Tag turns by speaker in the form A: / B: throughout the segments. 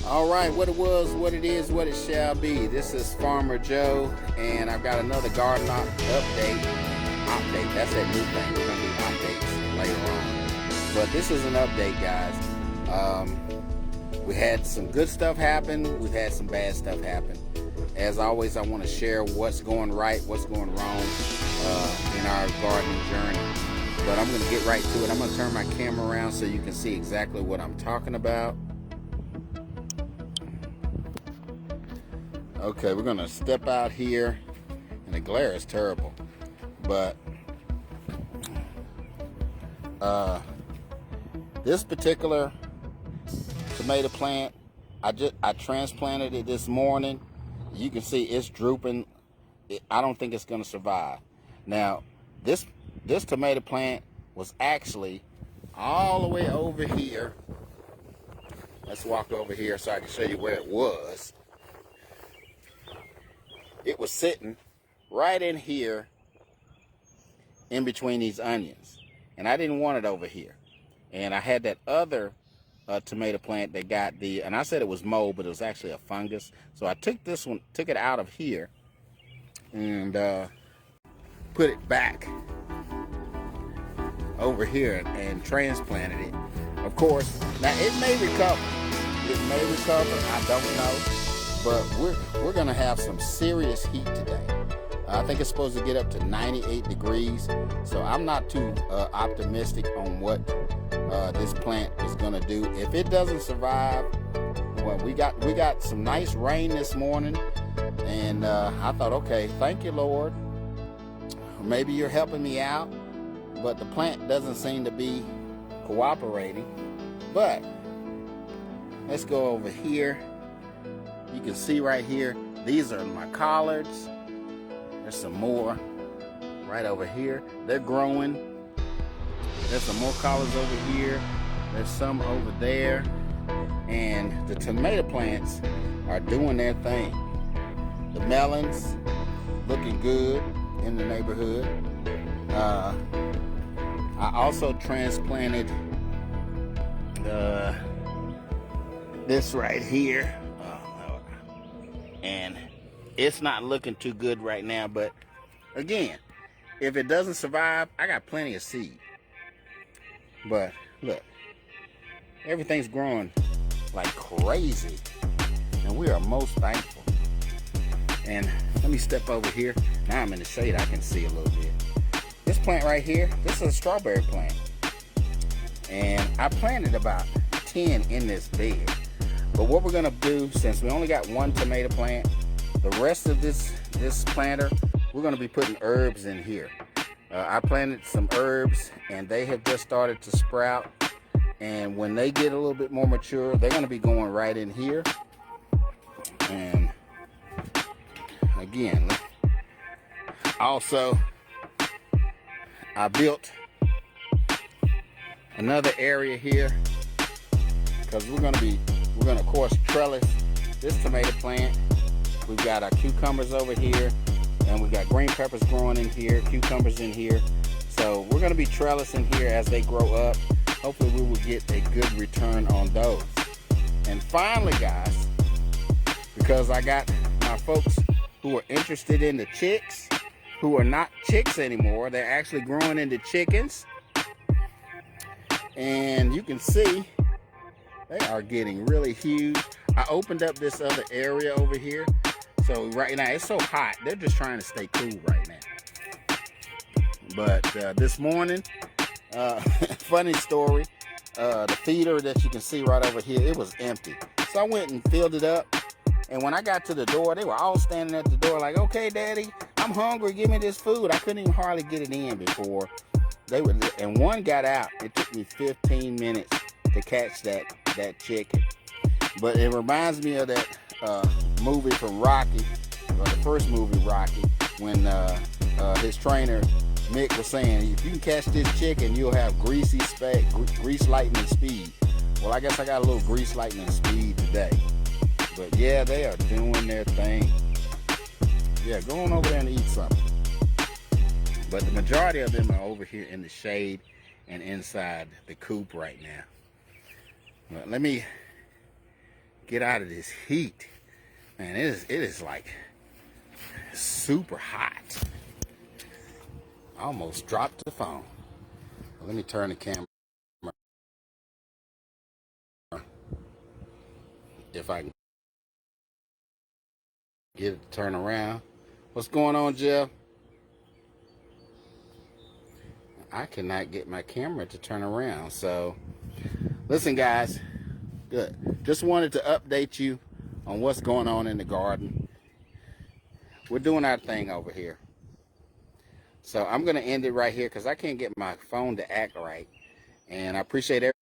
A: All right, what it was, what it is, what it shall be. This is Farmer Joe, and I've got another garden update. That's that new thing. We're gonna do updates later on, but this is an update, guys. We had some good stuff happen. We've had some bad stuff happen. As always, I want to share what's going right, what's going wrong in our gardening journey. But I'm going to get right to it. I'm going to turn my camera around so you can see exactly what I'm talking about. Okay, we're going to step out here, and the glare is terrible. But this particular tomato plant, I transplanted it this morning. You can see it's drooping. I don't think it's going to survive. Now, this tomato plant was actually all the way over here. Let's walk over here so I can show you where it was. It was sitting right in here in between these onions. And I didn't want it over here. And I had that other tomato plant that got and I said it was mold, but it was actually a fungus. So I took it out of here and put it back over here and transplanted it. Of course, now it may recover. I don't know. But we're gonna have some serious heat today. I think it's supposed to get up to 98 degrees. So I'm not too optimistic on what this plant is gonna do. If it doesn't survive, well, we got some nice rain this morning, and I thought, okay, thank you, Lord. Maybe you're helping me out, but the plant doesn't seem to be cooperating. But let's go over here. You can see right here, these are my collards. There's some more right over here. They're growing. There's some more collards over here. There's some over there. And the tomato plants are doing their thing. The melons looking good in the neighborhood. I also transplanted this right here. And it's not looking too good right now, but again, if it doesn't survive, I got plenty of seed. But look, everything's growing like crazy, and we are most thankful. And let me step over here. Now I'm in the shade, I can see a little bit. This plant right here, this is a strawberry plant, and I planted about 10 in this bed. But what we're gonna do, since we only got one tomato plant, the rest of this planter, we're gonna be putting herbs in here. I planted some herbs, and they have just started to sprout. And when they get a little bit more mature, they're gonna be going right in here. And again, also, I built another area here because we're gonna of course trellis this tomato plant. We've got our cucumbers over here, and we've got green peppers growing in here, cucumbers in here. So we're gonna be trellising here as they grow up. Hopefully we will get a good return on those. And finally, guys, because I got my folks who are interested in the chicks, who are not chicks anymore, they're actually growing into chickens. And you can see they are getting really huge. I opened up this other area over here. So right now it's so hot, they're just trying to stay cool right now. But this morning, funny story, the feeder that you can see right over here, it was empty. So I went and filled it up. And when I got to the door, they were all standing at the door like, okay, Daddy, I'm hungry, give me this food. I couldn't even hardly get it in before they would. And one got out. It took me 15 minutes to catch that chicken. But it reminds me of that movie from Rocky, or the first movie Rocky, when his trainer Mick was saying, if you can catch this chicken, you'll have grease lightning speed. Well, I guess I got a little grease lightning speed today. But yeah, they are doing their thing. Yeah, go on over there and eat something. But the majority of them are over here in the shade and inside the coop right now. But let me get out of this heat. Man, it is like super hot. I almost dropped the phone. Let me turn the camera. If I can get it to turn around. What's going on, Jeff? I cannot get my camera to turn around. So, listen, guys. Good. Just wanted to update you on what's going on in the garden. We're doing our thing over here. So I'm going to end it right here because I can't get my phone to act right. And I appreciate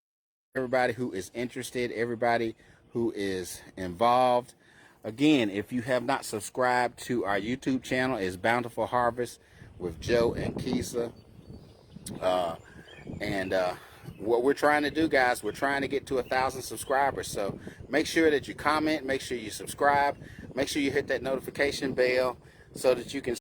A: everybody who is interested, everybody who is involved. Again, if you have not subscribed to our YouTube channel, it's Bountiful Harvest with Joe and Kessa. What we're trying to do, guys, we're trying to get to 1,000 subscribers. So make sure that you comment, make sure you subscribe, make sure you hit that notification bell so that you can